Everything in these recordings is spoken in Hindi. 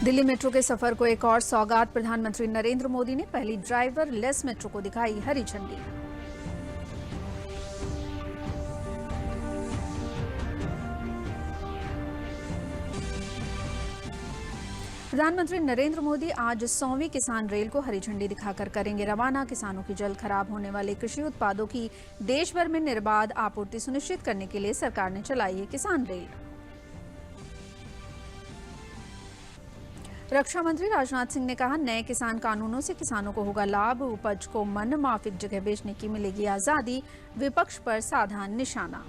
दिल्ली मेट्रो के सफर को एक और सौगात। प्रधानमंत्री नरेंद्र मोदी ने पहली ड्राइवर लेस मेट्रो को दिखाई हरी झंडी। प्रधानमंत्री नरेंद्र मोदी आज 100वीं किसान रेल को हरी झंडी दिखाकर करेंगे रवाना। किसानों की जल्द खराब होने वाले कृषि उत्पादों की देश भर में निर्बाध आपूर्ति सुनिश्चित करने के लिए सरकार ने चलाई है किसान रेल। रक्षा मंत्री राजनाथ सिंह ने कहा, नए किसान कानूनों से किसानों को होगा लाभ, उपज को मन माफिक जगह बेचने की मिलेगी आजादी, विपक्ष पर साधा निशाना।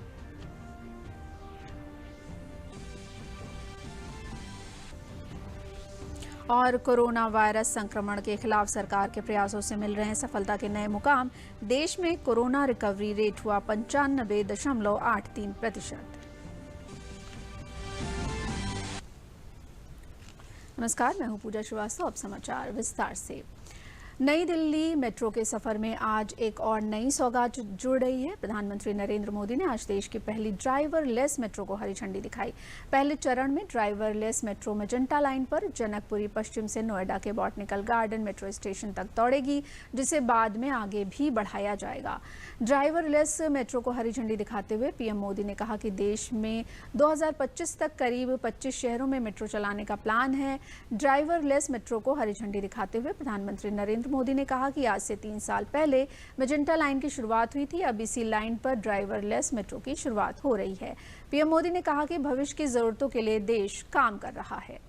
और कोरोना वायरस संक्रमण के खिलाफ सरकार के प्रयासों से मिल रहे हैं सफलता के नए मुकाम। देश में कोरोना रिकवरी रेट हुआ 95.83%। नमस्कार, मैं हूं पूजा श्रीवास्तव। अब समाचार विस्तार से। नई दिल्ली मेट्रो के सफर में आज एक और नई सौगात जुड़ रही है। प्रधानमंत्री नरेंद्र मोदी ने आज देश की पहली ड्राइवर लेस मेट्रो को हरी झंडी दिखाई। पहले चरण में driver less metro magenta line पर जनकपुरी पश्चिम से नोएडा के बॉटनिकल गार्डन मेट्रो स्टेशन तक दौड़ेगी, जिसे बाद में आगे भी बढ़ाया जाएगा। ड्राइवर लेस मेट्रो को हरी झंडी दिखाते हुए पीएम मोदी ने कहा कि देश में 2025 तक करीब 25 शहरों में मेट्रो चलाने का प्लान है। ड्राइवर लेस मेट्रो को हरी झंडी दिखाते हुए प्रधानमंत्री नरेंद्र मोदी ने कहा कि आज से 3 साल पहले मेजेंटा लाइन की शुरुआत हुई थी। अब इसी लाइन पर ड्राइवर लेस मेट्रो की शुरुआत हो रही है। पीएम मोदी ने कहा कि भविष्य की जरूरतों के लिए देश काम कर रहा है।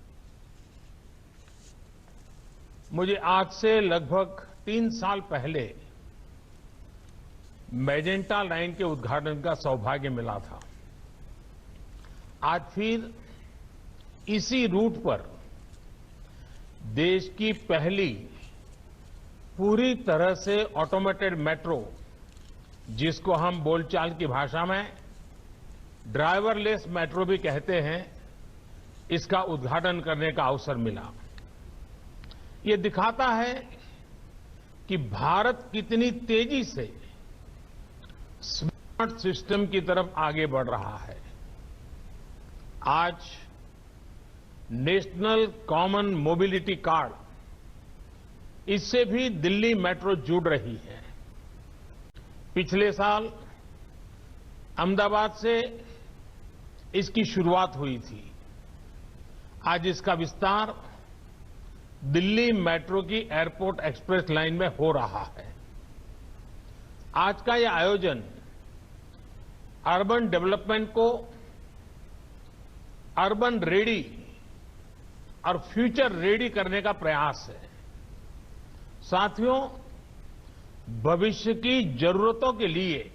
मुझे आज से लगभग 3 साल पहले मेजेंटा लाइन के उद्घाटन का सौभाग्य मिला था। आज फिर इसी रूट पर देश की पहली पूरी तरह से ऑटोमेटेड मेट्रो, जिसको हम बोलचाल की भाषा में ड्राइवरलेस मेट्रो भी कहते हैं, इसका उद्घाटन करने का अवसर मिला। ये दिखाता है कि भारत कितनी तेजी से स्मार्ट सिस्टम की तरफ आगे बढ़ रहा है। आज नेशनल कॉमन मोबिलिटी कार्ड, इससे भी दिल्ली मेट्रो जुड़ रही है। पिछले साल अहमदाबाद से इसकी शुरुआत हुई थी। आज इसका विस्तार दिल्ली मेट्रो की एयरपोर्ट एक्सप्रेस लाइन में हो रहा है। आज का यह आयोजन अर्बन डेवलपमेंट को अर्बन रेडी और फ्यूचर रेडी करने का प्रयास है। साथियों, भविष्य की जरूरतों के लिए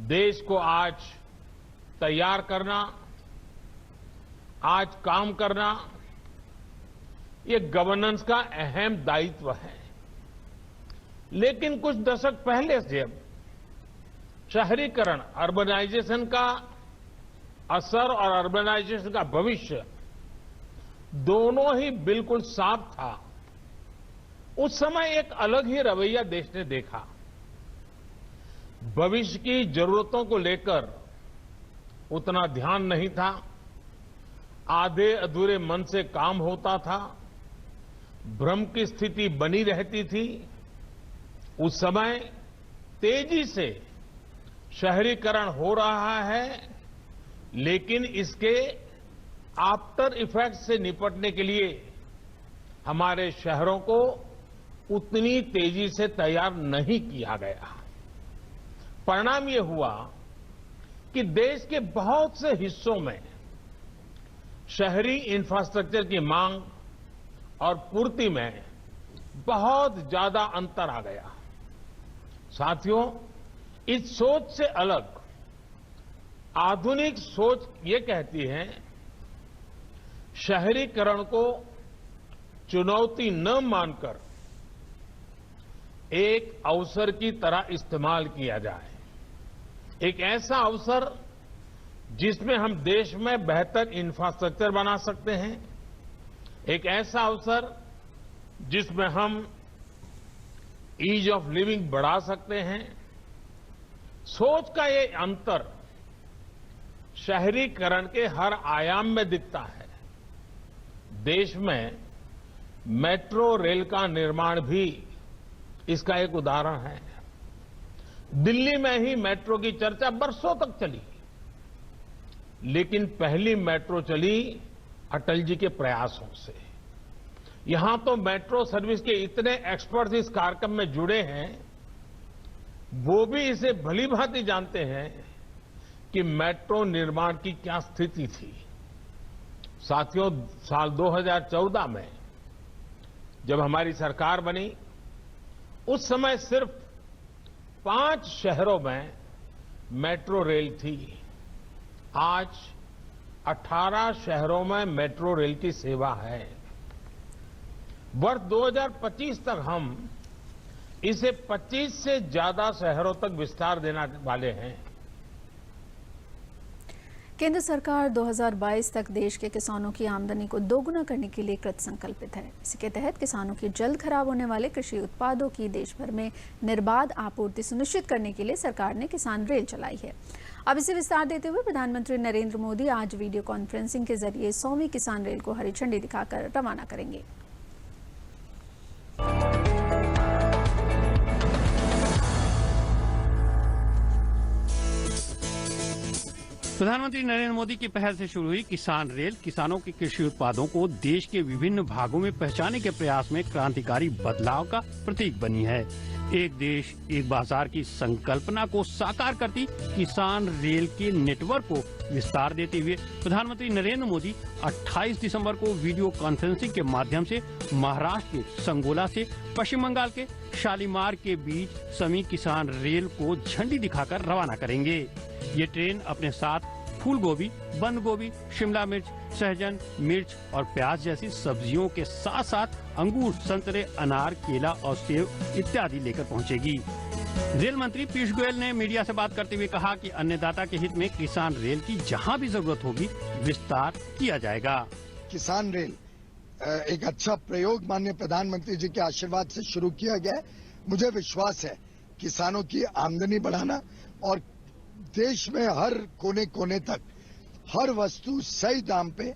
देश को आज तैयार करना, आज काम करना, ये गवर्नेंस का अहम दायित्व है। लेकिन कुछ दशक पहले से अब शहरीकरण, अर्बनाइजेशन का असर और अर्बनाइजेशन का भविष्य दोनों ही बिल्कुल साफ था। उस समय एक अलग ही रवैया देश ने देखा। भविष्य की जरूरतों को लेकर उतना ध्यान नहीं था। आधे अधूरे मन से काम होता था, भ्रम की स्थिति बनी रहती थी। उस समय तेजी से शहरीकरण हो रहा है, लेकिन इसके आफ्टर इफेक्ट से निपटने के लिए हमारे शहरों को उतनी तेजी से तैयार नहीं किया गया। परिणाम ये हुआ कि देश के बहुत से हिस्सों में शहरी इंफ्रास्ट्रक्चर की मांग और पूर्ति में बहुत ज्यादा अंतर आ गया। साथियों, इस सोच से अलग आधुनिक सोच ये कहती है, शहरीकरण को चुनौती न मानकर एक अवसर की तरह इस्तेमाल किया जाए। एक ऐसा अवसर जिसमें हम देश में बेहतर इंफ्रास्ट्रक्चर बना सकते हैं, एक ऐसा अवसर जिसमें हम ईज ऑफ लिविंग बढ़ा सकते हैं। सोच का ये अंतर शहरीकरण के हर आयाम में दिखता है। देश में मेट्रो रेल का निर्माण भी इसका एक उदाहरण है। दिल्ली में ही मेट्रो की चर्चा बरसों तक चली, लेकिन पहली मेट्रो चली अटल जी के प्रयासों से। यहां तो मेट्रो सर्विस के इतने एक्सपर्ट्स इस कार्यक्रम में जुड़े हैं, वो भी इसे भली भांति जानते हैं कि मेट्रो निर्माण की क्या स्थिति थी। साथियों, साल 2014 में जब हमारी सरकार बनी, उस समय सिर्फ 5 शहरों में मेट्रो रेल थी। आज 18 शहरों में मेट्रो रेल की सेवा है। वर्ष 2025 तक हम इसे 25 से ज्यादा शहरों तक विस्तार देने वाले हैं। केंद्र सरकार 2022 तक देश के किसानों की आमदनी को दोगुना करने के लिए कृत संकल्पित है। इसी के तहत किसानों की जल्द खराब होने वाले कृषि उत्पादों की देश भर में निर्बाध आपूर्ति सुनिश्चित करने के लिए सरकार ने किसान रेल चलाई है। अब इसे विस्तार देते हुए प्रधानमंत्री नरेंद्र मोदी आज वीडियो कॉन्फ्रेंसिंग के जरिए 100वीं किसान रेल को हरी झंडी दिखाकर रवाना करेंगे। प्रधानमंत्री नरेंद्र मोदी की पहल से शुरू हुई किसान रेल किसानों के कृषि उत्पादों को देश के विभिन्न भागों में पहुंचाने के प्रयास में क्रांतिकारी बदलाव का प्रतीक बनी है। एक देश एक बाजार की संकल्पना को साकार करती किसान रेल के नेटवर्क को विस्तार देते हुए प्रधानमंत्री नरेंद्र मोदी 28 दिसंबर को वीडियो कॉन्फ्रेंसिंग के माध्यम से महाराष्ट्र के संगोला से पश्चिम बंगाल के शालीमार के बीच समी किसान रेल को झंडी दिखाकर रवाना करेंगे। ये ट्रेन अपने साथ फूल गोभी, बंद गोभी, शिमला मिर्च, सहजन, मिर्च और प्याज जैसी सब्जियों के साथ साथ अंगूर, संतरे, अनार, केला और सेब इत्यादि लेकर पहुंचेगी। रेल मंत्री पीयूष गोयल ने मीडिया से बात करते हुए कहा कि अन्नदाता के हित में किसान रेल की जहां भी जरूरत होगी विस्तार किया जाएगा। किसान रेल एक अच्छा प्रयोग माननीय प्रधानमंत्री जी के आशीर्वाद से शुरू किया गया है। मुझे विश्वास है किसानों की आमदनी बढ़ाना और देश में हर कोने कोने तक हर वस्तु सही दाम पे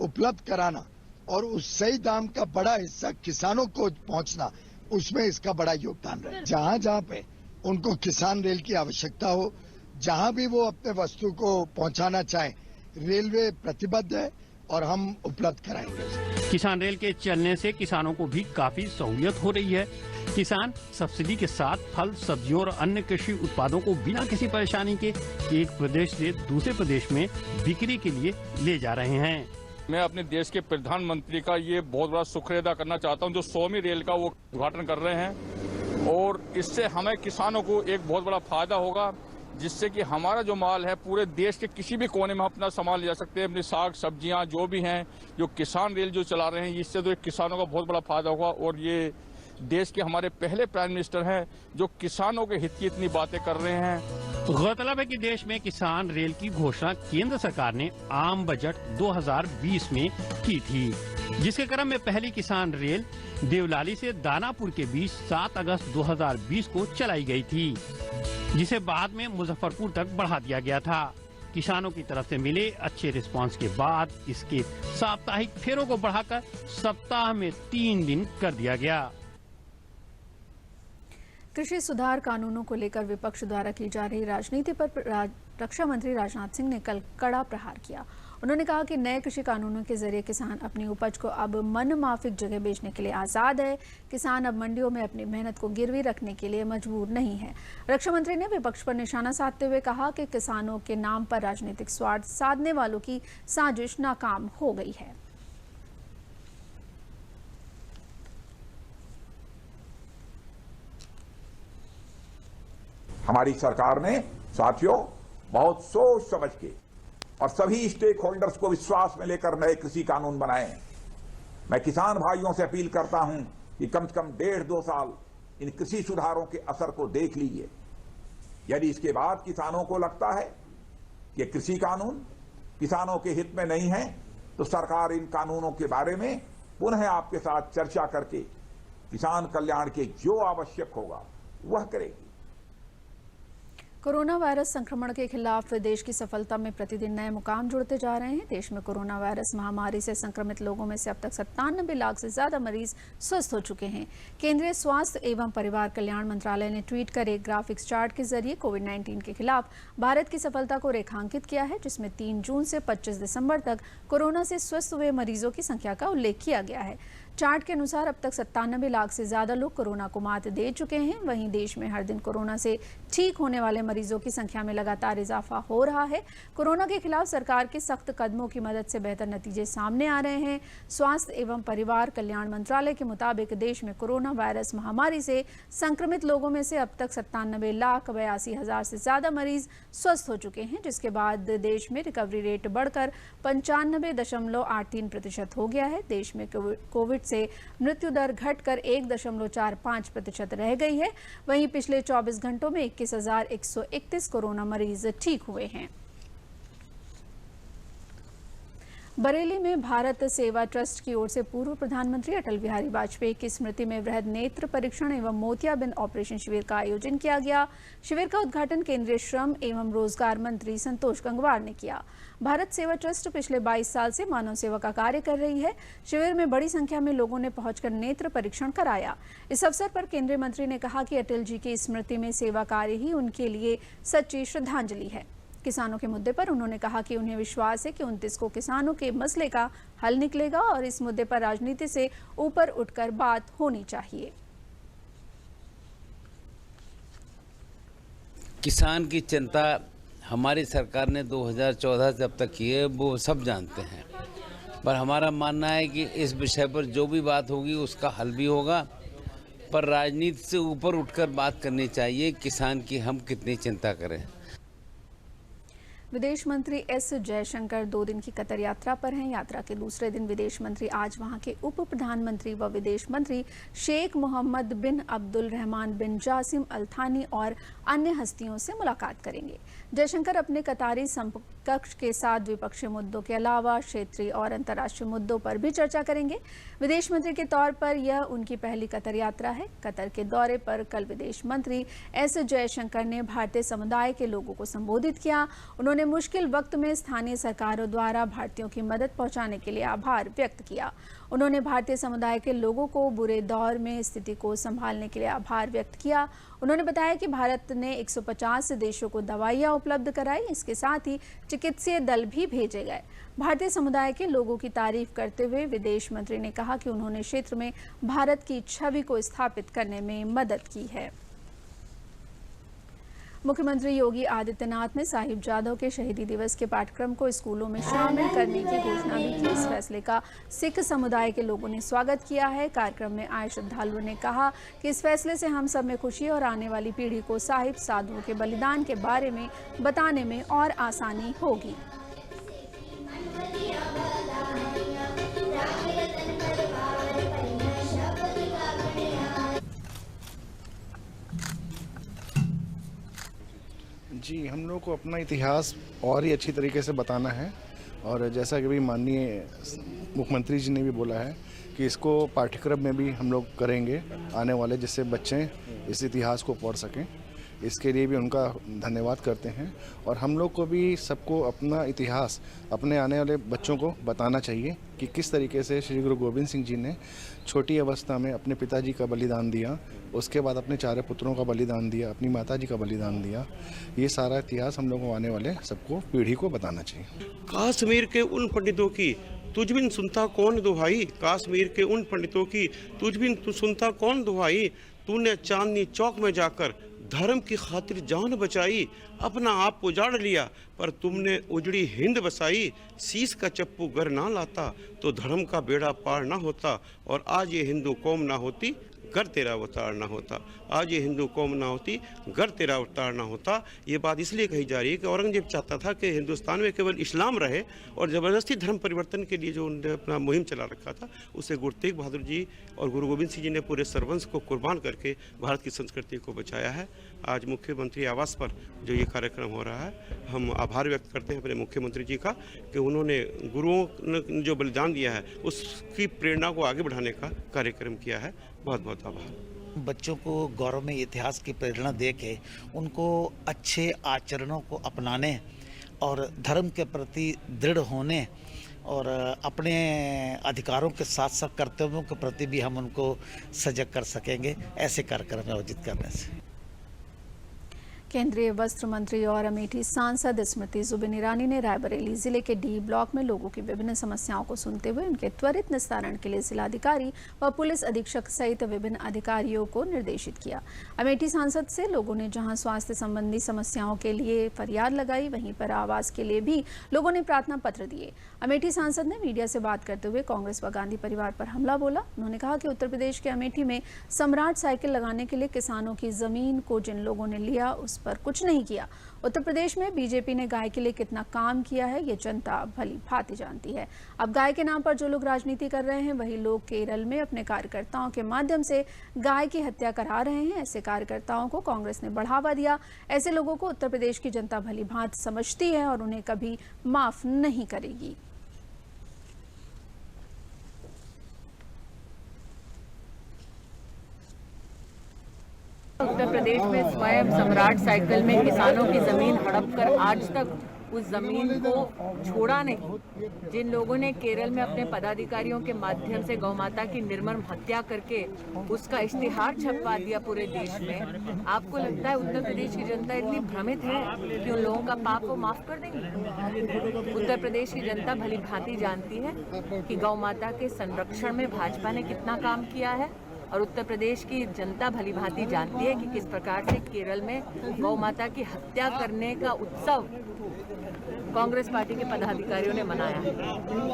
उपलब्ध कराना और उस सही दाम का बड़ा हिस्सा किसानों को पहुंचना, उसमें इसका बड़ा योगदान रहे। जहां जहां पे उनको किसान रेल की आवश्यकता हो, जहां भी वो अपने वस्तु को पहुंचाना चाहें, रेलवे प्रतिबद्ध है और हम उपलब्ध कराएंगे। किसान रेल के चलने से किसानों को भी काफी सहूलियत हो रही है। किसान सब्सिडी के साथ फल, सब्जियों और अन्य कृषि उत्पादों को बिना किसी परेशानी के एक प्रदेश से दूसरे प्रदेश में बिक्री के लिए ले जा रहे हैं। मैं अपने देश के प्रधानमंत्री का ये बहुत बड़ा शुक्रिया अदा करना चाहता हूं जो 100वीं रेल का वो उद्घाटन कर रहे हैं और इससे हमें किसानों को एक बहुत बड़ा फायदा होगा, जिससे कि हमारा जो माल है पूरे देश के किसी भी कोने में अपना सामान ले जा सकते हैं। अपनी साग सब्जियां जो भी हैं, जो किसान रेल जो चला रहे हैं, इससे तो एक किसानों का बहुत बड़ा फायदा होगा। और ये देश के हमारे पहले प्राइम मिनिस्टर हैं जो किसानों के हित की इतनी बातें कर रहे हैं। गौरतलब है कि देश में किसान रेल की घोषणा केंद्र सरकार ने आम बजट 2020 में की थी, जिसके क्रम में पहली किसान रेल देवलाली से दानापुर के बीच 7 अगस्त 2020 को चलाई गई थी, जिसे बाद में मुजफ्फरपुर तक बढ़ा दिया गया था। किसानों की तरफ से मिले अच्छे रिस्पांस के बाद इसके साप्ताहिक फेरों को बढ़ाकर सप्ताह में 3 दिन कर दिया गया। कृषि सुधार कानूनों को लेकर विपक्ष द्वारा की जा रही राजनीति पर रक्षा मंत्री राजनाथ सिंह ने कल कड़ा प्रहार किया। उन्होंने कहा कि नए कृषि कानूनों के जरिए किसान अपनी उपज को अब मनमाफिक जगह बेचने के लिए आजाद है। किसान अब मंडियों में अपनी मेहनत को गिरवी रखने के लिए मजबूर नहीं है। रक्षा मंत्री ने विपक्ष पर निशाना साधते हुए कहा कि किसानों के नाम पर राजनीतिक स्वार्थ साधने वालों की साजिश नाकाम हो गई है। हमारी सरकार ने साथियों बहुत सोच समझ के और सभी स्टेक होल्डर्स को विश्वास में लेकर नए कृषि कानून बनाए हैं। मैं किसान भाइयों से अपील करता हूं कि कम से कम 1.5-2 साल इन कृषि सुधारों के असर को देख लीजिए। यदि इसके बाद किसानों को लगता है कि कृषि कानून किसानों के हित में नहीं है, तो सरकार इन कानूनों के बारे में पुनः आपके साथ चर्चा करके किसान कल्याण के जो आवश्यक होगा वह करेगी। कोरोना वायरस संक्रमण के खिलाफ देश की सफलता में प्रतिदिन नए मुकाम जुड़ते जा रहे हैं। देश में कोरोना वायरस महामारी से संक्रमित लोगों में से अब तक 97 लाख से ज्यादा मरीज स्वस्थ हो चुके हैं। केंद्रीय स्वास्थ्य एवं परिवार कल्याण मंत्रालय ने ट्वीट कर एक ग्राफिक्स चार्ट के जरिए कोविड-19 के खिलाफ भारत की सफलता को रेखांकित किया है, जिसमें 3 जून से 25 दिसंबर तक कोरोना से स्वस्थ हुए मरीजों की संख्या का उल्लेख किया गया है। चार्ट के अनुसार अब तक 97 लाख से ज्यादा लोग कोरोना को मात दे चुके हैं। वहीं देश में हर दिन कोरोना से ठीक होने वाले मरीजों की संख्या में लगातार इजाफा हो रहा है। कोरोना के खिलाफ सरकार के सख्त कदमों की मदद से बेहतर नतीजे सामने आ रहे हैं। स्वास्थ्य एवं परिवार कल्याण मंत्रालय के मुताबिक देश में कोरोना वायरस महामारी से संक्रमित लोगों में से अब तक 97,82,000 से ज्यादा मरीज स्वस्थ हो चुके हैं, जिसके बाद देश में रिकवरी रेट बढ़कर 95.83% हो गया है। देश में कोविड से मृत्यु दर घटकर 1.45% रह गई है। वहीं पिछले 24 घंटों में 21,131 कोरोना मरीज ठीक हुए हैं। बरेली में भारत सेवा ट्रस्ट की ओर से पूर्व प्रधानमंत्री अटल बिहारी वाजपेयी की स्मृति में वृहद नेत्र परीक्षण एवं मोतियाबिंद ऑपरेशन शिविर का आयोजन किया गया। शिविर का उद्घाटन केंद्रीय श्रम एवं रोजगार मंत्री संतोष गंगवार ने किया। भारत सेवा ट्रस्ट पिछले 22 साल से मानव सेवा का कार्य कर रही है। शिविर में बड़ी संख्या में लोगों ने पहुंचकर नेत्र परीक्षण कराया। इस अवसर पर केंद्रीय मंत्री ने कहा कि अटल जी की स्मृति में सेवा कार्य ही उनके लिए सच्ची श्रद्धांजलि है। किसानों के मुद्दे पर उन्होंने कहा कि उन्हें विश्वास है कि 29 को किसानों के मसले का हल निकलेगा और इस मुद्दे पर राजनीति से ऊपर उठकर बात होनी चाहिए। किसान की चिंता हमारी सरकार ने 2014 से अब तक की है, वो सब जानते हैं, पर हमारा मानना है कि इस विषय पर जो भी बात होगी उसका हल भी होगा, पर राजनीति से ऊपर उठकर बात करनी चाहिए किसान की हम कितनी चिंता करें। विदेश मंत्री एस जयशंकर 2 दिन की कतर यात्रा पर हैं। यात्रा के दूसरे दिन विदेश मंत्री आज वहां के उप प्रधानमंत्री व विदेश मंत्री शेख मोहम्मद बिन अब्दुल रहमान बिन जासिम अल थानी और अन्य हस्तियों से मुलाकात करेंगे। जयशंकर अपने कतारी समकक्ष के साथ द्विपक्षीय मुद्दों के अलावा क्षेत्रीय और अंतर्राष्ट्रीय मुद्दों पर भी चर्चा करेंगे। विदेश मंत्री के तौर पर यह उनकी पहली कतर यात्रा है। कतर के दौरे पर कल विदेश मंत्री एस जयशंकर ने भारतीय समुदाय के लोगों को संबोधित किया। उन्होंने मुश्किल वक्त में स्थानीय सरकारों द्वारा भारतीयों की मदद पहुंचाने के लिए आभार व्यक्त किया। उन्होंने भारतीय समुदाय के लोगों को बुरे दौर में स्थिति को संभालने के लिए आभार व्यक्त किया। उन्होंने बताया कि भारत ने 150 देशों को दवाइयां उपलब्ध कराई। इसके साथ ही चिकित्सीय दल भी भेजे गए। भारतीय समुदाय के लोगों की तारीफ करते हुए विदेश मंत्री ने कहा कि उन्होंने क्षेत्र में भारत की छवि को स्थापित करने में मदद की है। मुख्यमंत्री योगी आदित्यनाथ ने साहिब जादव के शहीदी दिवस के पाठ्यक्रम को स्कूलों में शामिल करने की घोषणा भी की। इस फैसले का सिख समुदाय के लोगों ने स्वागत किया है। कार्यक्रम में आए श्रद्धालुओं ने कहा कि इस फैसले से हम सब में खुशी और आने वाली पीढ़ी को साहिब साधुओं के बलिदान के बारे में बताने में और आसानी होगी। जी, हम लोग को अपना इतिहास और ही अच्छी तरीके से बताना है और जैसा कि भी माननीय मुख्यमंत्री जी ने भी बोला है कि इसको पाठ्यक्रम में भी हम लोग करेंगे आने वाले, जिससे बच्चे इस इतिहास को पढ़ सकें। इसके लिए भी उनका धन्यवाद करते हैं और हम लोग को भी सबको अपना इतिहास अपने आने वाले बच्चों को बताना चाहिए कि किस तरीके से श्री गुरु गोविंद सिंह जी ने छोटी अवस्था में अपने पिताजी का बलिदान दिया, उसके बाद अपने 4 पुत्रों का बलिदान दिया, अपनी माताजी का बलिदान दिया। ये सारा इतिहास हम लोगों को आने वाले सबको पीढ़ी को बताना चाहिए। कश्मीर के उन पंडितों की तुझ बिन सुनता कौन दुहाई, कश्मीर के उन पंडितों की तुझ बिन सुनता कौन दुहाई, तूने चांदनी चौक में जाकर धर्म की खातिर जान बचाई, अपना आप उजाड़ लिया पर तुमने उजड़ी हिंद बसाई, शीश का चप्पू गर ना लाता तो धर्म का बेड़ा पार ना होता, और आज ये हिंदू कौम ना होती गर तेरा अवतार ना होता, आज ये हिंदू कौम ना होती गर तेरा अवतार ना होता। ये बात इसलिए कही जा रही है कि औरंगजेब चाहता था कि हिंदुस्तान में केवल इस्लाम रहे और ज़बरदस्ती धर्म परिवर्तन के लिए जो उन्होंने अपना मुहिम चला रखा था, उसे गुरु तेग बहादुर जी और गुरु गोविंद सिंह जी ने पूरे सर्वंश को कुर्बान करके भारत की संस्कृति को बचाया है। आज मुख्यमंत्री आवास पर जो ये कार्यक्रम हो रहा है, हम आभार व्यक्त करते हैं अपने मुख्यमंत्री जी का कि उन्होंने गुरुओं ने जो बलिदान दिया है उसकी प्रेरणा को आगे बढ़ाने का कार्यक्रम किया है। बहुत बहुत आभार। बच्चों को गौरवमय इतिहास की प्रेरणा दे के उनको अच्छे आचरणों को अपनाने और धर्म के प्रति दृढ़ होने और अपने अधिकारों के साथ साथ कर्तव्यों के प्रति भी हम उनको सजग कर सकेंगे ऐसे कार्यक्रम आयोजित करने से। केंद्रीय वस्त्र मंत्री और अमेठी सांसद स्मृति जुबिन ईरानी ने रायबरेली जिले के डी ब्लॉक में लोगों की विभिन्न समस्याओं को सुनते हुए उनके त्वरित निस्तारण के लिए जिलाधिकारी व पुलिस अधीक्षक सहित विभिन्न अधिकारियों को निर्देशित किया। अमेठी सांसद से लोगों ने जहां स्वास्थ्य संबंधी समस्याओं के लिए फरियाद लगाई, वहीं पर आवास के लिए भी लोगों ने प्रार्थना पत्र दिए। अमेठी सांसद ने मीडिया से बात करते हुए कांग्रेस व गांधी परिवार पर हमला बोला। उन्होंने कहा कि उत्तर प्रदेश के अमेठी में सम्राट साइकिल लगाने के लिए किसानों की जमीन को जिन लोगों ने लिया उस पर कुछ नहीं किया। उत्तर प्रदेश में बीजेपी ने गाय के लिए कितना काम किया है ये जनता भली भांति जानती है। अब गाय के नाम पर जो लोग राजनीति कर रहे हैं वही लोग केरल में अपने कार्यकर्ताओं के माध्यम से गाय की हत्या करा रहे हैं। ऐसे कार्यकर्ताओं को कांग्रेस ने बढ़ावा दिया। ऐसे लोगों को उत्तर प्रदेश की जनता भली भांति समझती है और उन्हें कभी माफ नहीं करेगी। उत्तर प्रदेश में स्वयं सम्राट साइकिल में किसानों की जमीन हड़प कर आज तक उस जमीन को छोड़ा नहीं। जिन लोगों ने केरल में अपने पदाधिकारियों के माध्यम से गौ माता की निर्मम हत्या करके उसका इश्तिहार छपवा दिया पूरे देश में, आपको लगता है उत्तर प्रदेश की जनता इतनी भ्रमित है कि उन लोगों का पाप वो माफ कर देंगे? उत्तर प्रदेश की जनता भली भांति जानती है कि गौ माता के संरक्षण में भाजपा ने कितना काम किया है और उत्तर प्रदेश की जनता भली भांति जानती है कि किस प्रकार से केरल में गौ माता की हत्या करने का उत्सव कांग्रेस पार्टी के पदाधिकारियों ने मनाया है।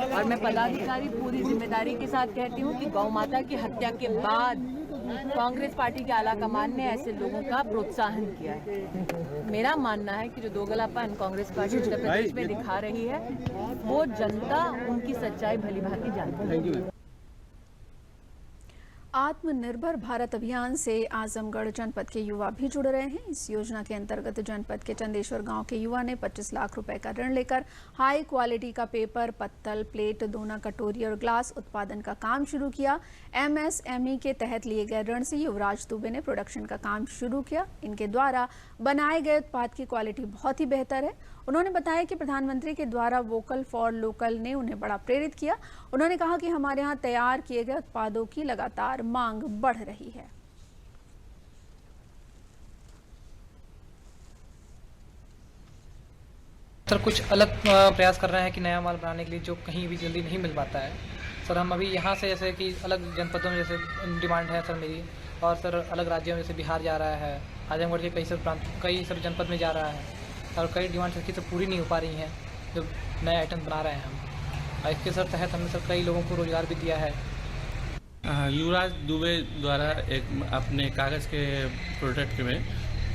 और मैं पदाधिकारी पूरी जिम्मेदारी के साथ कहती हूँ कि गौ माता की हत्या के बाद कांग्रेस पार्टी के आला कमान ने ऐसे लोगों का प्रोत्साहन किया है। मेरा मानना है कि जो दोगलापन कांग्रेस पार्टी उत्तर प्रदेश में दिखा रही है वो जनता उनकी सच्चाई भली भांति जानती है। आत्मनिर्भर भारत अभियान से आजमगढ़ जनपद के युवा भी जुड़ रहे हैं। इस योजना के अंतर्गत जनपद के चंदेश्वर गांव के युवा ने 25 लाख रुपए का ऋण लेकर हाई क्वालिटी का पेपर, पत्तल, प्लेट, दोना, कटोरी और ग्लास उत्पादन का काम शुरू किया। MSME के तहत लिए गए ऋण से युवराज दुबे ने प्रोडक्शन का काम शुरू किया। इनके द्वारा बनाए गए उत्पाद की क्वालिटी बहुत ही बेहतर है। उन्होंने बताया कि प्रधानमंत्री के द्वारा वोकल फॉर लोकल ने उन्हें बड़ा प्रेरित किया। उन्होंने कहा कि हमारे यहाँ तैयार किए गए उत्पादों की लगातार मांग बढ़ रही है। सर कुछ अलग प्रयास कर रहे हैं कि नया माल बनाने के लिए जो कहीं भी जल्दी नहीं मिल पाता है। सर हम अभी यहाँ से जैसे कि अलग जनपदों में जैसे डिमांड है सर मेरी, और सर अलग राज्यों में जैसे बिहार जा रहा है, आजमगढ़ के कई सब जनपद में जा रहा है और कई डिमांड सर की सब पूरी नहीं हो पा रही हैं जो नए आइटम बना रहे हैं हम। और इसके सर तहत हमने सर कई लोगों को रोजगार भी दिया है। युवराज दुबे द्वारा एक अपने कागज़ के प्रोडक्ट में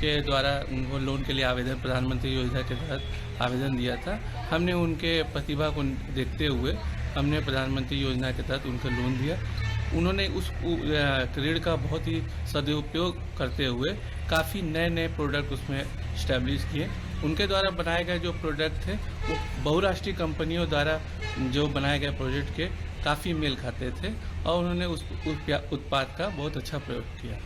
के द्वारा उनको लोन के लिए आवेदन प्रधानमंत्री योजना के तहत आवेदन दिया था। हमने उनके प्रतिभा को देखते हुए हमने प्रधानमंत्री योजना के तहत उनको लोन दिया। उन्होंने उस ऋण का बहुत ही सदुपयोग करते हुए काफ़ी नए नए प्रोडक्ट उसमें इस्टेब्लिश किए। उनके द्वारा बनाए गए जो प्रोडक्ट थे वो बहुराष्ट्रीय कंपनियों द्वारा जो बनाए गए प्रोजेक्ट के काफ़ी मेल खाते थे और उन्होंने उस उत्पाद का बहुत अच्छा प्रयोग किया।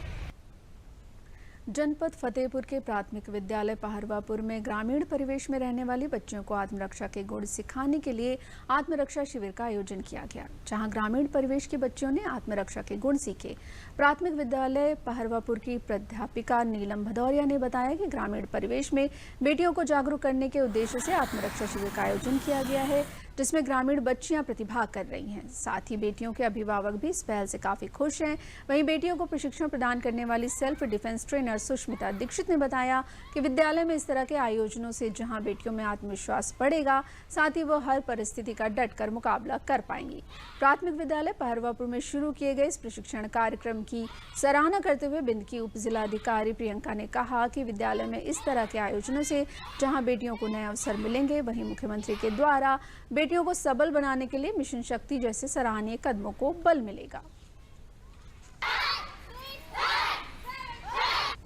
जनपद फतेहपुर के प्राथमिक विद्यालय पहरवापुर में ग्रामीण परिवेश में रहने वाली बच्चियों को आत्मरक्षा के गुण सिखाने के लिए आत्मरक्षा शिविर का आयोजन किया गया, जहां ग्रामीण परिवेश की बच्चियों ने आत्मरक्षा के गुण सीखे। प्राथमिक विद्यालय पहरवापुर की प्राध्यापिका नीलम भदौरिया ने बताया कि ग्रामीण परिवेश में बेटियों को जागरूक करने के उद्देश्य से आत्मरक्षा शिविर का आयोजन किया गया है, जिसमें ग्रामीण बच्चियां प्रतिभाग कर रही हैं। साथ ही बेटियों के अभिभावक भी इस पहल से काफी खुश हैं। वहीं बेटियों को प्रशिक्षण प्रदान करने वाली self defence trainer Sushmita Dikshit ने बताया कि विद्यालय में इस तरह के आयोजनों से जहां बेटियों में आत्मविश्वास बढ़ेगा, साथ ही वो हर परिस्थिति का डटकर मुकाबला कर पाएंगी। प्राथमिक विद्यालय पहरवापुर में शुरू किए गए इस प्रशिक्षण कार्यक्रम की सराहना करते हुए बिंद की उप जिलाधिकारी प्रियंका ने कहा कि विद्यालय में इस तरह के आयोजनों से जहां बेटियों को नए अवसर मिलेंगे, वहीं मुख्यमंत्री के द्वारा बेटियों को सबल बनाने के लिए मिशन शक्ति जैसे सराहनीय कदमों को बल मिलेगा।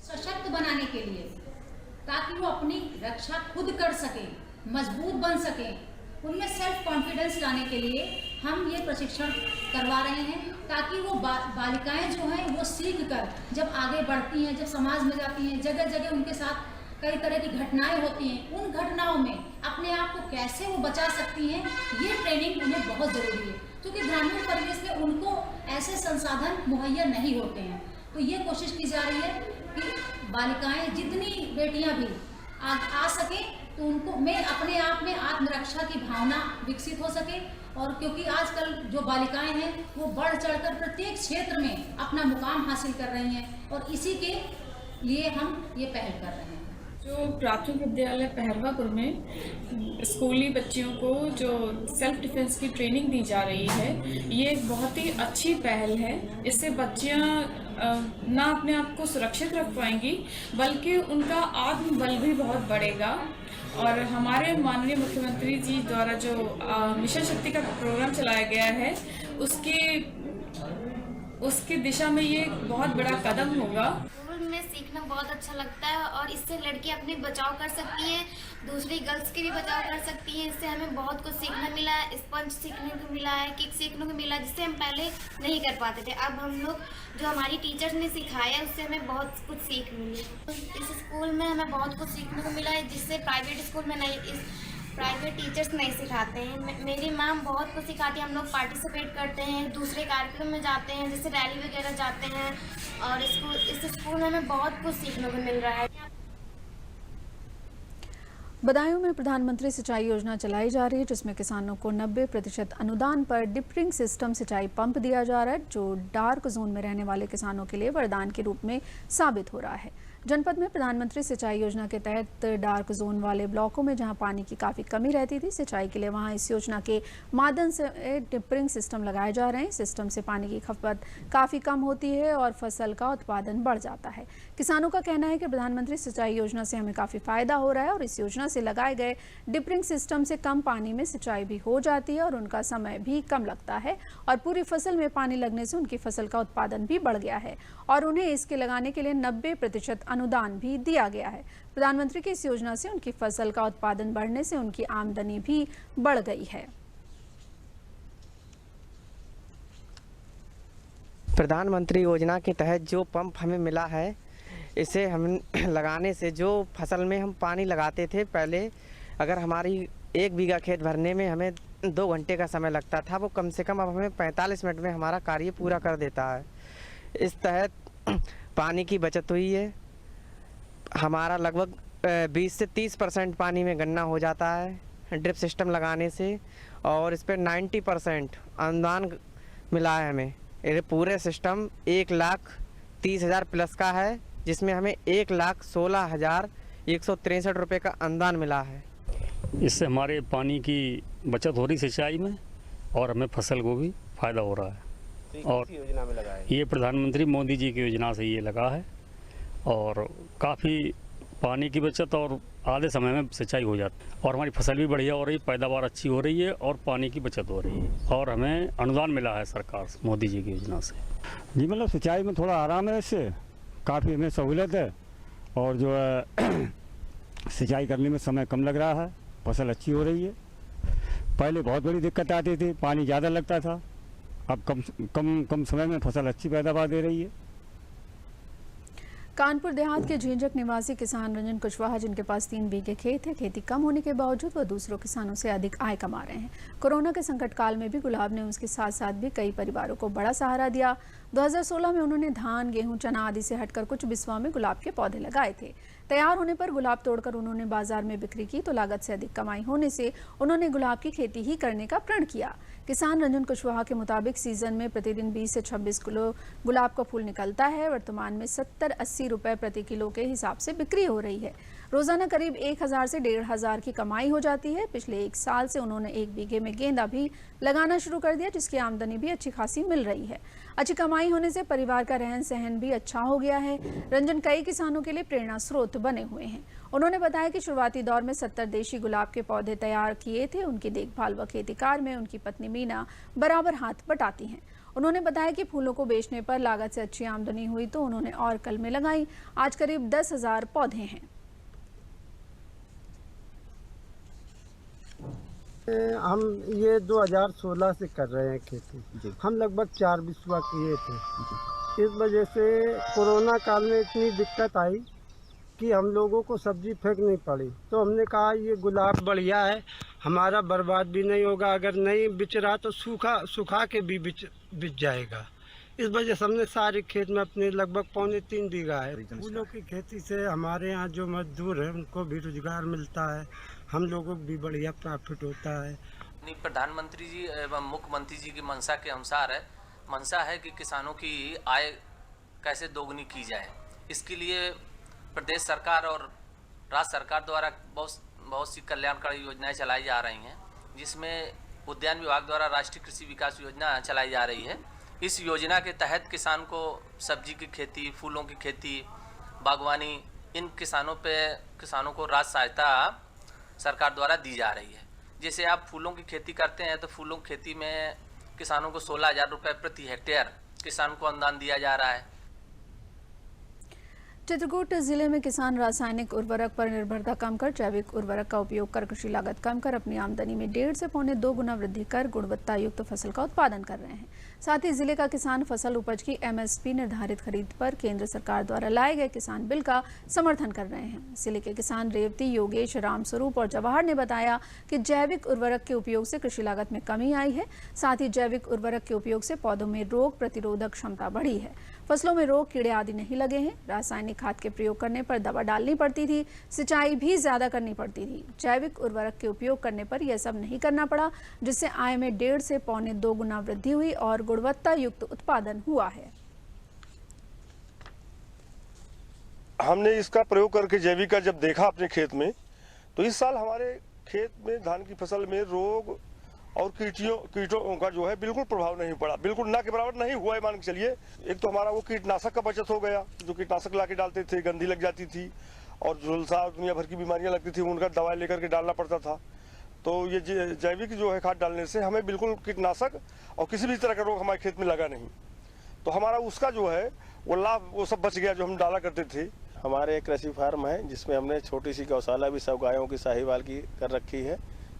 सशक्त बनाने के लिए, ताकि वो अपनी रक्षा खुद कर सके, मजबूत बन सके, उनमें सेल्फ कॉन्फिडेंस लाने के लिए हम ये प्रशिक्षण करवा रहे हैं ताकि वो बालिकाएं जो हैं वो सीख कर जब आगे बढ़ती हैं, जब समाज में जाती हैं, जगह जगह उनके साथ कई तरह की घटनाएं होती हैं, उन घटनाओं में अपने आप को कैसे वो बचा सकती हैं, ये ट्रेनिंग उन्हें बहुत ज़रूरी है, क्योंकि ग्रामीण परिवेश में उनको ऐसे संसाधन मुहैया नहीं होते हैं। तो ये कोशिश की जा रही है कि बालिकाएं जितनी बेटियां भी आ सकें तो उनको में अपने आप में आत्मरक्षा की भावना विकसित हो सके, और क्योंकि आजकल जो बालिकाएं हैं वो बढ़ चढ़कर प्रत्येक क्षेत्र में अपना मुकाम हासिल कर रही हैं, और इसी के लिए हम ये पहल कर रहे हैं। जो प्राथमिक विद्यालय पहरवापुर में स्कूली बच्चियों को जो सेल्फ डिफेंस की ट्रेनिंग दी जा रही है, ये एक बहुत ही अच्छी पहल है। इससे बच्चियां ना अपने आप को सुरक्षित रख पाएंगी बल्कि उनका आत्मबल भी बहुत बढ़ेगा। और हमारे माननीय मुख्यमंत्री जी द्वारा जो मिशन शक्ति का प्रोग्राम चलाया गया है उसकी दिशा में ये बहुत बड़ा कदम होगा। में सीखना बहुत अच्छा लगता है और इससे लड़की अपनी बचाव कर सकती हैं, दूसरी गर्ल्स के भी बचाव कर सकती हैं। इससे हमें बहुत कुछ सीखने मिला है, स्पंज सीखने को मिला है, किक सीखने को मिला, जिससे हम पहले नहीं कर पाते थे। अब हम लोग जो हमारी टीचर्स ने सिखाया उससे हमें बहुत कुछ सीख मिली। इस स्कूल में हमें बहुत कुछ सीखने को मिला है जिससे प्राइवेट स्कूल में नहीं, प्राइवेट टीचर्स नहीं सिखाते हैं। मेरी मैम बहुत कुछ सिखाती है। हम लोग पार्टिसिपेट करते हैं, दूसरे कार्यक्रम में जाते हैं, जैसे रैली वगैरह जाते हैं, और इस स्कूल में हमें बहुत कुछ सीखने को मिल रहा है। बदायूं में प्रधानमंत्री सिंचाई योजना चलाई जा रही है, जिसमें किसानों को 90% अनुदान पर डिपरिंग सिस्टम सिंचाई पंप दिया जा रहा है, जो डार्क जोन में रहने वाले किसानों के लिए वरदान के रूप में साबित हो रहा है। जनपद में प्रधानमंत्री सिंचाई योजना के तहत डार्क जोन वाले ब्लॉकों में जहां पानी की काफ़ी कमी रहती थी सिंचाई के लिए, वहां इस योजना के माध्यम से डिपरिंग सिस्टम लगाए जा रहे हैं। सिस्टम से पानी की खपत काफ़ी कम होती है और फसल का उत्पादन बढ़ जाता है। किसानों का कहना है कि प्रधानमंत्री सिंचाई योजना से हमें काफ़ी फायदा हो रहा है और इस योजना से लगाए गए डिपरिंग सिस्टम से कम पानी में सिंचाई भी हो जाती है और उनका समय भी कम लगता है, और पूरी फसल में पानी लगने से उनकी फसल का उत्पादन भी बढ़ गया है और उन्हें इसके लगाने के लिए 90% अनुदान भी दिया गया है। प्रधानमंत्री की इस योजना से उनकी फसल का उत्पादन बढ़ने से उनकी आमदनी भी बढ़ गई है। प्रधानमंत्री योजना के तहत जो पंप हमें मिला है, इसे हम लगाने से जो फसल में हम पानी लगाते थे पहले, अगर हमारी 1 बीघा खेत भरने में हमें 2 घंटे का समय लगता था, वो कम से कम अब हमें 45 मिनट में हमारा कार्य पूरा कर देता है। इस तहत पानी की बचत हुई है। हमारा लगभग 20 से 30% पानी में गन्ना हो जाता है ड्रिप सिस्टम लगाने से, और इस पर 90% अनुदान मिला है हमें। ये पूरे सिस्टम 1,30,000 प्लस का है, जिसमें हमें 1,16,163 रुपये का अनुदान मिला है। इससे हमारे पानी की बचत हो रही सिंचाई में और हमें फसल को भी फायदा हो रहा है। और योजना में लगा है ये प्रधानमंत्री मोदी जी की योजना से ये लगा है और काफ़ी पानी की बचत और आधे समय में सिंचाई हो जाती है और हमारी फसल भी बढ़िया हो रही है, पैदावार अच्छी हो रही है और पानी की बचत हो रही है और हमें अनुदान मिला है सरकार से, मोदी जी की योजना से। जी मतलब सिंचाई में थोड़ा आराम है, इससे काफ़ी हमें सहूलियत है और जो है सिंचाई करने में समय कम लग रहा है, फसल अच्छी हो रही है। पहले बहुत बड़ी दिक्कत आती थी, पानी ज़्यादा लगता था, अब कम समय में फसल अच्छी पैदावार दे रही है। कानपुर देहात के झींझक निवासी किसान रंजन कुशवाहा, जिनके पास 3 बीघे खेत है, खेती कम होने के बावजूद वह दूसरों किसानों से अधिक आय कमा रहे हैं। कोरोना के संकट काल में भी गुलाब ने उसके साथ साथ भी कई परिवारों को बड़ा सहारा दिया। 2016 में उन्होंने धान, गेहूं, चना आदि से हटकर कुछ बिस्वा में गुलाब के पौधे लगाए थे। तैयार होने पर गुलाब तोड़कर उन्होंने बाजार में बिक्री की तो लागत से अधिक कमाई होने से उन्होंने गुलाब की खेती ही करने का प्रण किया। किसान रंजन कुशवाहा के मुताबिक सीजन में प्रतिदिन 20 से 26 किलो गुलाब का फूल निकलता है। वर्तमान में 70-80 रुपए प्रति किलो के हिसाब से बिक्री हो रही है। रोजाना करीब 1,000 से 1,500 की कमाई हो जाती है। पिछले 1 साल से उन्होंने 1 बीघे में गेंदा भी लगाना शुरू कर दिया, जिसकी आमदनी भी अच्छी खासी मिल रही है। अच्छी कमाई होने से परिवार का रहन सहन भी अच्छा हो गया है। रंजन कई किसानों के लिए प्रेरणा स्रोत बने हुए हैं। उन्होंने बताया कि शुरुआती दौर में 70 देशी गुलाब के पौधे तैयार किए थे। उनकी देखभाल व खेती कार्य में उनकी पत्नी मीना बराबर हाथ बटाती हैं। उन्होंने बताया कि फूलों को बेचने पर लागत से अच्छी आमदनी हुई तो उन्होंने और कलमें लगाई। आज करीब 10,000 पौधे हैं। हम ये 2016 से कर रहे हैं खेती। हम लगभग 4 बिस्वा किए थे। इस वजह से कोरोना काल में इतनी दिक्कत आई कि हम लोगों को सब्जी फेंकनी पड़ी। तो हमने कहा ये गुलाब बढ़िया है, हमारा बर्बाद भी नहीं होगा, अगर नहीं बिच रहा तो सूखा के भी बिच जाएगा। इस वजह से हमने सारे खेत में अपने लगभग 3.25 बीघा है। फूलों की खेती से हमारे यहाँ जो मजदूर हैं उनको भी रोजगार मिलता है, हम लोगों को भी बढ़िया प्रॉफिट होता है। प्रधानमंत्री जी एवं मुख्यमंत्री जी की मंशा के अनुसार मंशा है कि किसानों की आय कैसे दोगुनी की जाए। इसके लिए प्रदेश सरकार और राज्य सरकार द्वारा बहुत सी कल्याणकारी योजनाएं चलाई जा रही हैं, जिसमें उद्यान विभाग द्वारा राष्ट्रीय कृषि विकास योजना चलाई जा रही है। इस योजना के तहत किसान को सब्जी की खेती, फूलों की खेती, बागवानी, इन किसानों को राज्य सहायता सरकार द्वारा दी जा रही है। जैसे आप फूलों की खेती करते हैं तो फूलों की खेती में किसानों को 16,000 रुपये प्रति हेक्टेयर किसान को अनुदान दिया जा रहा है। चित्रकूट जिले में किसान रासायनिक उर्वरक पर निर्भरता कम कर जैविक उर्वरक का उपयोग कर कृषि लागत कम कर अपनी आमदनी में 1.5 से 2.25 गुना वृद्धि कर गुणवत्ता युक्त फसल का उत्पादन कर रहे हैं। साथ ही जिले का किसान फसल उपज की MSP निर्धारित खरीद पर केंद्र सरकार द्वारा लाए गए किसान बिल का समर्थन कर रहे हैं। जिले के किसान रेवती, योगेश, रामस्वरूप और जवाहर ने बताया कि जैविक उर्वरक के उपयोग से कृषि लागत में कमी आई है। साथ ही जैविक उर्वरक के उपयोग से पौधों में रोग प्रतिरोधक क्षमता बढ़ी है, फसलों में रोग कीड़े आदि नहीं लगे हैं। रासायनिक खाद के प्रयोग करने पर दवा डालनी पड़ती थी, सिंचाई भी ज्यादा करनी पड़ती थी। जैविक उर्वरक के उपयोग करने पर यह सब नहीं करना पड़ा, जिससे आय में 1.5 से 2.25 गुना वृद्धि हुई और गुणवत्ता युक्त उत्पादन हुआ है। हमने इसका प्रयोग करके जैविक का जब देखा अपने खेत में, तो इस साल हमारे खेत में धान की फसल में रोग और कीटों का जो है बिल्कुल प्रभाव नहीं पड़ा, बिल्कुल ना के बराबर नहीं हुआ है। मान के चलिए, एक तो हमारा वो कीटनाशक का बचत हो गया, जो कीटनाशक ला के डालते थे, गंदी लग जाती थी और झुलसा दुनिया भर की बीमारियां लगती थी, उनका दवाई लेकर के डालना पड़ता था। तो ये जैविक जो है खाद डालने से हमें बिल्कुल कीटनाशक और किसी भी तरह का रोग हमारे खेत में लगा नहीं। तो हमारा उसका जो है वो लाभ वो सब बच गया जो हम डाला करते थे। हमारे एक कृषि फार्म है जिसमें हमने छोटी सी गौशाला भी सब गायों की साहीवाल की कर रखी है,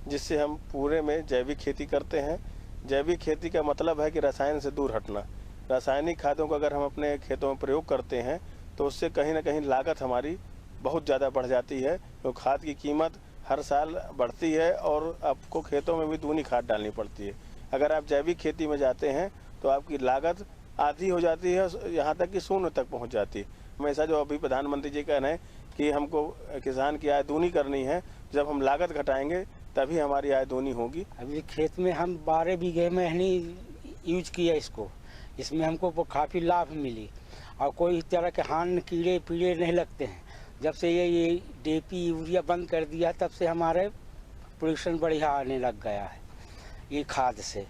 जिससे हम पूरे में जैविक खेती करते हैं। जैविक खेती का मतलब है कि रसायन से दूर हटना। रासायनिक खादों का अगर हम अपने खेतों में प्रयोग करते हैं तो उससे कहीं ना कहीं लागत हमारी बहुत ज़्यादा बढ़ जाती है, तो खाद की कीमत हर साल बढ़ती है और आपको खेतों में भी दूनी खाद डालनी पड़ती है। अगर आप जैविक खेती में जाते हैं तो आपकी लागत आधी हो जाती है, यहाँ तक कि शून्य तक पहुँच जाती है। हमेशा जो अभी प्रधानमंत्री जी कह रहे हैं कि हमको किसान की आय दूनी करनी है, जब हम लागत घटाएंगे तभी हमारी आय दूनी होगी। अभी खेत में हम 12 बीघे में यूज किया इसको, इसमें हमको काफ़ी लाभ मिली और कोई तरह के हानि कीड़े पीड़े नहीं लगते हैं। जब से ये DAP यूरिया बंद कर दिया तब से हमारे प्रोडक्शन बढ़िया आने लग गया है। ये खाद से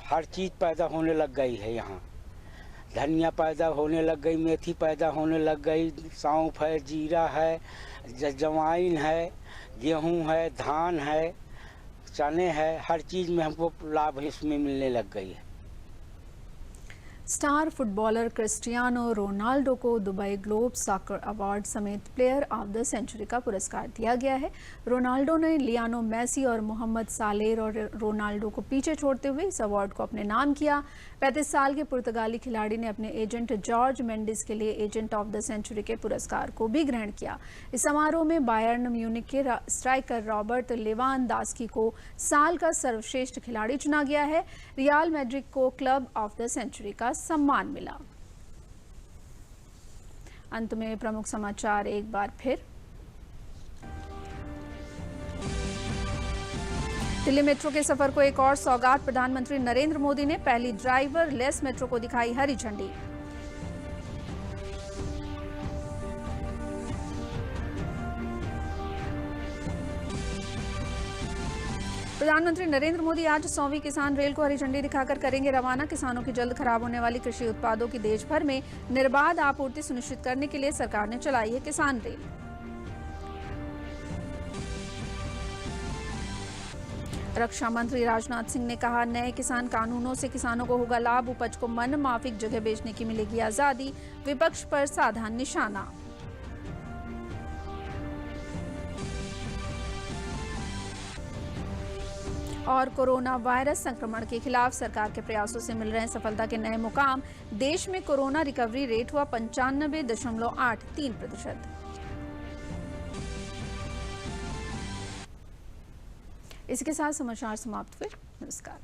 हर चीज़ पैदा होने लग गई है। यहाँ धनिया पैदा होने लग गई, मेथी पैदा होने लग गई, सौंफ है, जीरा है, जवाइन है, गेहूं है, धान है, चने है, हर चीज़ में हमको लाभ इसमें मिलने लग गई है। स्टार फुटबॉलर क्रिस्टियानो रोनाल्डो को दुबई ग्लोब सॉकर अवार्ड समेत प्लेयर ऑफ द सेंचुरी का पुरस्कार दिया गया है। रोनाल्डो ने लियानो मेसी और मोहम्मद सालेह और रोनाल्डो को पीछे छोड़ते हुए इस अवार्ड को अपने नाम किया। 35 साल के पुर्तगाली खिलाड़ी ने अपने एजेंट जॉर्ज मेंडिस के लिए एजेंट ऑफ द सेंचुरी के पुरस्कार को भी ग्रहण किया। इस समारोह में बायर्न म्यूनिख के स्ट्राइकर रॉबर्ट लेवानडॉस्की को साल का सर्वश्रेष्ठ खिलाड़ी चुना गया है। रियल मैड्रिड को क्लब ऑफ द सेंचुरी का सम्मान मिला। अंत में प्रमुख समाचार एक बार फिर। दिल्ली मेट्रो के सफर को एक और सौगात, प्रधानमंत्री नरेंद्र मोदी ने पहली ड्राइवर लेस मेट्रो को दिखाई हरी झंडी। प्रधानमंत्री नरेंद्र मोदी आज 100वीं किसान रेल को हरी झंडी दिखाकर करेंगे रवाना। किसानों की जल्द खराब होने वाली कृषि उत्पादों की देश भर में निर्बाध आपूर्ति सुनिश्चित करने के लिए सरकार ने चलाई है किसान रेल। रक्षा मंत्री राजनाथ सिंह ने कहा, नए किसान कानूनों से किसानों को होगा लाभ, उपज को मन माफिक जगह बेचने की मिलेगी आजादी, विपक्ष पर साधा निशाना। और कोरोना वायरस संक्रमण के खिलाफ सरकार के प्रयासों से मिल रहे हैं सफलता के नए मुकाम। देश में कोरोना रिकवरी रेट हुआ 95.83%। इसके साथ समाचार समाप्त हुए। नमस्कार।